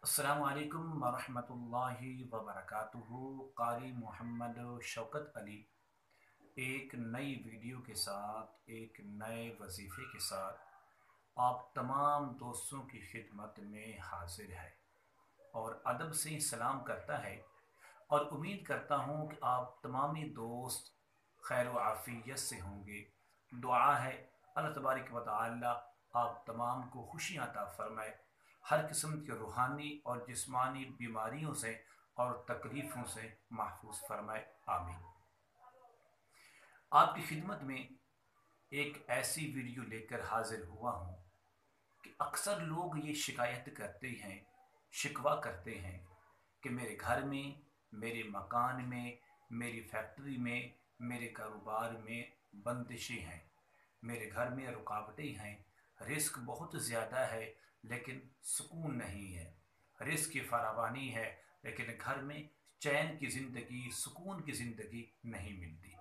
अस्सलामु अलैकुम वरहमतुल्लाहि वबरकातुहू। कारी मोहम्मद शौकत अली एक नई वीडियो के साथ, एक नए वजीफ़े के साथ आप तमाम दोस्तों की खिदमत में हाजिर है और अदब से सलाम करता है और उम्मीद करता हूँ कि आप तमामी दोस्त खैर व आफ़ियत से होंगे। दुआ है अल्लाह तबारक व तआला आप तमाम को खुशियाँ अता फ़रमाए, हर किस्म के रूहानी और जिस्मानी बीमारियों से और तकलीफ़ों से महफूज फरमाए, आमीन। आपकी खिदमत में एक ऐसी वीडियो लेकर हाजिर हुआ हूँ कि अक्सर लोग ये शिकायत करते हैं, शिकवा करते हैं कि मेरे घर में, मेरे मकान में, मेरी फैक्ट्री में, मेरे कारोबार में बंदिशें हैं, मेरे घर में रुकावटें हैं, रिस्क बहुत ज़्यादा है लेकिन सुकून नहीं है, रिस्क की फरावानी है लेकिन घर में चैन की ज़िंदगी, सुकून की ज़िंदगी नहीं मिलती।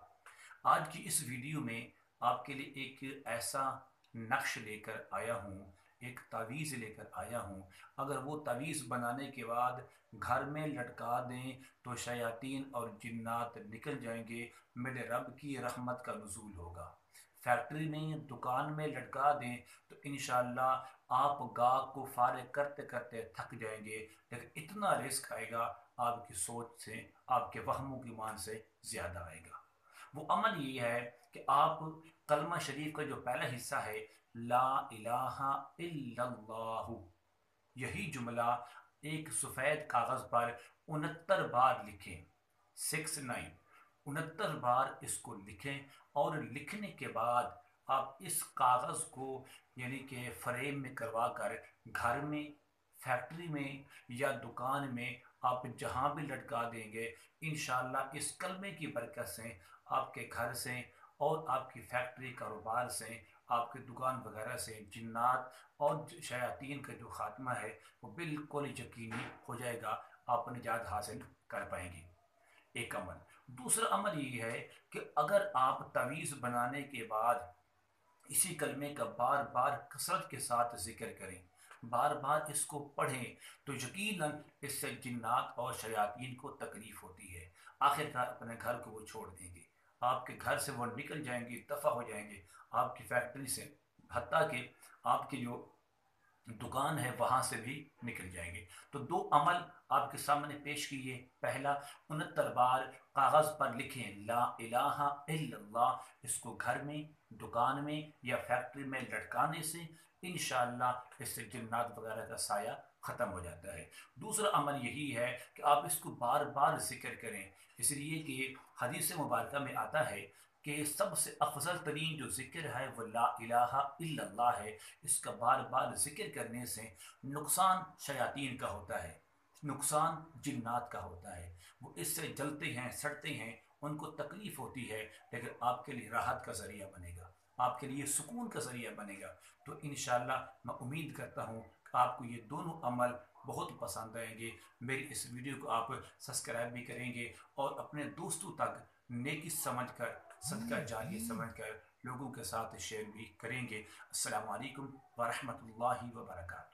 आज की इस वीडियो में आपके लिए एक ऐसा नक्श लेकर आया हूँ, एक तावीज़ लेकर आया हूँ। अगर वो तावीज़ बनाने के बाद घर में लटका दें तो शयातीन और जिन्नात निकल जाएंगे, मेरे रब की रहमत का नुज़ूल होगा। फैक्ट्री में, दुकान में लटका दें तो इंशाअल्लाह आप गाहक को फारिग करते करते थक जाएंगे, लेकिन इतना रिस्क आएगा आपकी सोच से, आपके वहमों की मान से ज़्यादा आएगा। वो अमल ये है कि आप कलमा शरीफ का जो पहला हिस्सा है, ला इलाहा इल्लल्लाहु, यही जुमला एक सफ़ेद कागज़ पर 69 बार लिखें। 69 69 बार इसको लिखें और लिखने के बाद आप इस कागज़ को यानी कि फ्रेम में करवा कर घर में, फैक्ट्री में या दुकान में आप जहाँ भी लटका देंगे, इंशाअल्लाह इस कलमे की बरकत से आपके घर से और आपकी फैक्ट्री कारोबार से, आपकी दुकान वगैरह से जिन्नात और शयातीन का जो ख़ात्मा है वो बिल्कुल यकीनी हो जाएगा, आप निजात हासिल कर पाएंगे। एक अमल। दूसरा अमल ये है कि अगर आप तवीज़ बनाने के बाद इसी कलमे का बार बार कसरत के साथ जिक्र करें, बार बार इसको पढ़ें, तो यकीनन इससे जिन्नात और शयातीन को तकलीफ़ होती है, आखिरकार अपने घर को वो छोड़ देंगे, आपके घर से वो निकल जाएंगे, दफ़ा हो जाएंगे आपकी फैक्ट्री से, हत्ता कि आपकी जो दुकान है वहां से भी निकल जाएंगे। तो दो अमल आपके सामने पेश किए। पहला, 69 बार कागज पर लिखें ला इलाहा इल्लल्लाह, इसको घर में, दुकान में या फैक्ट्री में लटकाने से इंशाअल्लाह इससे जिन्नात वगैरह का साया ख़त्म हो जाता है। दूसरा अमल यही है कि आप इसको बार बार जिक्र करें, इसलिए कि हदीस मुबारक में आता है कि सबसे अफजल तरीन जो ज़िक्र है वो ला इलाहा इल्लल्लाह है। इसका बार बार ज़िक्र करने से नुकसान शयातीन का होता है, नुकसान जिन्नात का होता है, वो इससे जलते हैं, सड़ते हैं, उनको तकलीफ़ होती है, लेकिन आपके लिए राहत का ज़रिया बनेगा, आपके लिए सुकून का ज़रिया बनेगा। तो इंशाअल्लाह मैं उम्मीद करता हूँ कि आपको ये दोनों अमल बहुत पसंद आएंगे। मेरी इस वीडियो को आप सब्सक्राइब भी करेंगे और अपने दोस्तों तक नेकी समझकर, सदका जारिया समझकर लोगों के साथ शेयर भी करेंगे। अस्सलामु अलैकुम वरहमतुल्लाहि वबरकातुहू।